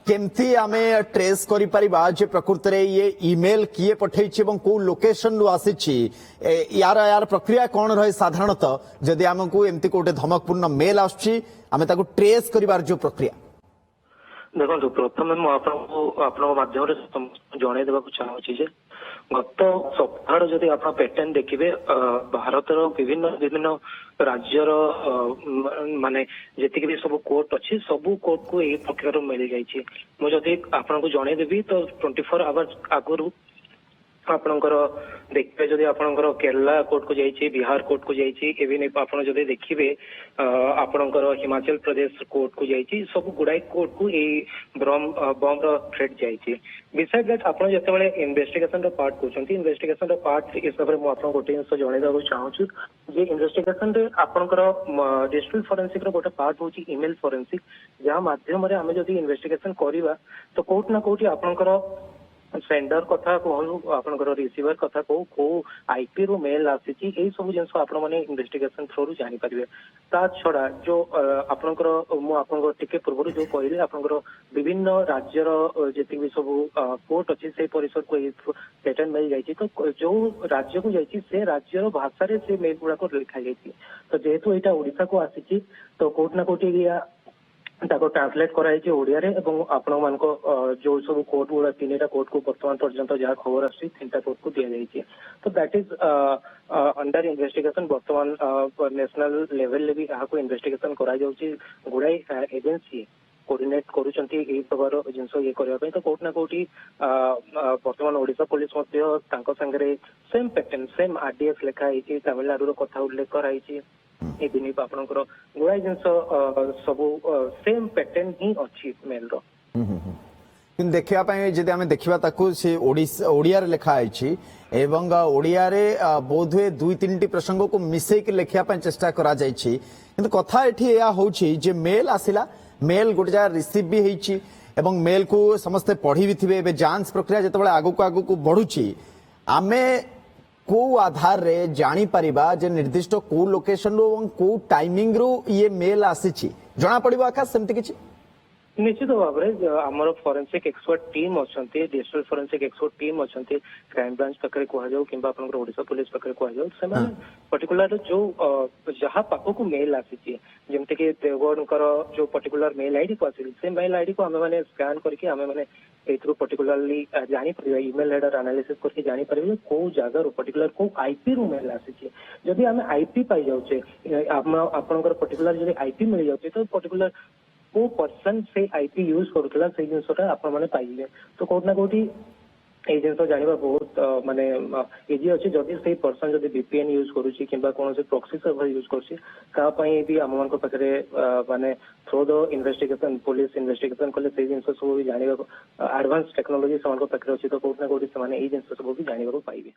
केमती आमे ट्रेस करि परिबा जे प्रकृति रे ये ईमेल किए पठैछि एवं को लोकेशन रु आसीछि यार यार प्रक्रिया कोन रहे साधारणतः जदि हमकु एमती कोटे धमकपूर्ण मेल आछि आमे ताको ट्रेस करिवार जो प्रक्रिया देखो प्रथम मु आपन माध्यम जन देवाक चाहूँ जे गत सप्ताह जदि आप पैटर्न देखिए भारत विभिन्न विभिन्न राज्यर माने जी भी सब कोर्ट अच्छी सब कोर्ट को यही प्रकार मिल जाइए मुझे आपन को जनईदेवी तो 24 आवर्स आगु आपणकर देखिए जदि आपणकर केरला कोर्ट को जाइए बिहार कोर्ट को जाइए इवन आपड़ जदि देखिए आपणकर हिमाचल प्रदेश कोर्ट को जाइए सब गुड़ाई कोर्ट को यही बम थ्रेट जाइए बिसाइड दैट आप जिते इन्वेस्टिगेशन पार्ट कहते इन्वेस्टिगेशन पार्ट हिसाब से मुझे गोटे जिन जनईदेव चाहूँ जे इन्वेस्टिगेशन आपणकर डिजिटल फॉरेंसिक गोटे पार्ट हूँ ईमेल फॉरेंसिक जहाँ मध्यम आम जदि इन्वेस्टिगेशन करवा तो कोर्ट ना कोर्ट आपणकर सेंडर कथा कहूँ आपंकर रिसीवर कथा कहूँ को आईपी रु मेल आसी सब जिन आपण मैंने इन्वेस्टिगेशन थ्रू जानीपारे ता छड़ा जो आपंकर मुझे पूर्व जो कहली आपंकर विभिन्न राज्यर जी भी सब कोर्ट अच्छी से परिसर को पैटर्न मिल जाइए तो जो राज्य को जाइए से राज्यर भाषा से मेल गुड़ाक लिखा जाइए तो जेहेतु यहाँ ओडिशा को आसी तो कोर्ट ना कोर्ट ट्रांसलेट कराई ओडिया रे एवं आपण मान जो सब कोर्ट गुड़ा 3टा कोर्ट को वर्तमान पर्यंत जहाँ खबर आसी 3टा कोर्ट को दि जाइए तो दैट इज अंडर इन्वेस्टिगेशन वर्तमान नेशनल लेवल भी यहाँ इन्वेस्टिगेशन करा गुड़ाई एजेंसी कोऑर्डिनेट करुचंती ए प्रकार जिनस ये करने तो कोर्ट ना कोर्ट वर्तमान ओडिशा पुलिस संगे सेम पैटर्न सेम आरडीएफ लिखाई तमिलनाडु कथा उल्लेख कराई दिन आपंकर गुड़ाई जिन सब सेम पैटर्न ही अच्छी मेल देखा जदि आम देखा ओडिया लिखाई एवं ओडिया बोध हुए 2-3टी प्रसंग को मिसेक लिखा चेष्टा करा कथा ये मेल आसला मेल गोटे जगह रिसीव भी होती एवं मेल को समस्ते पढ़ी भी थे जांच प्रक्रिया जो आगक आगक बढ़ुची आमे को आधार रे जानी परिबा जे निर्दिष्ट को लोकेशन रो को टाइमिंग रो ये मेल आसी जना पड़िबा आकाश सेमति किछि निश्चित भाव में आमर फॉरेंसिक एक्सपर्ट टीम अच्छा डिजिटल फॉरेंसिक एक्सपर्ट टीम अच्छा क्राइम ब्रांच पाखे कहु कि ओडिशा पुलिस पाखे कहु से पर्टिकुलर जो जहाँ पाखक मेल आसी जमती कि देवगढ़ जो पर्टिकुलर मेल आईडी को आसी से मेल आईडी को आम मैंने स्कैन करके आम मैंने पर्टिकुलरली जापर इमेल हेडर एनालिसिस करके जापर कौ जगार पर्टिकुलर कौ आईपी रु मेल आसी जदि आम आईपी पाई जाऊे आपंकर पर्टिकुलर जब आईपी मिल जाए तो पर्टिकुलर को पर्सन से आईपी यूज करुला से जिनसा आप पाइले तो कौट ना कौटी ये जिन जानवा बहुत माने इजी अच्छे जदि से पर्सन जब बीपीएन यूज करुच्ची कि कौन प्रॉक्सी सर्वर यूज कर आम मान पाखे माने through the investigation police investigation कले से जिन सब भी जानवा एडवांस टेक्नोलोजी से पाखे अच्छी तो कौट ना कौटी से जिन सब भी जानवा पाइबे।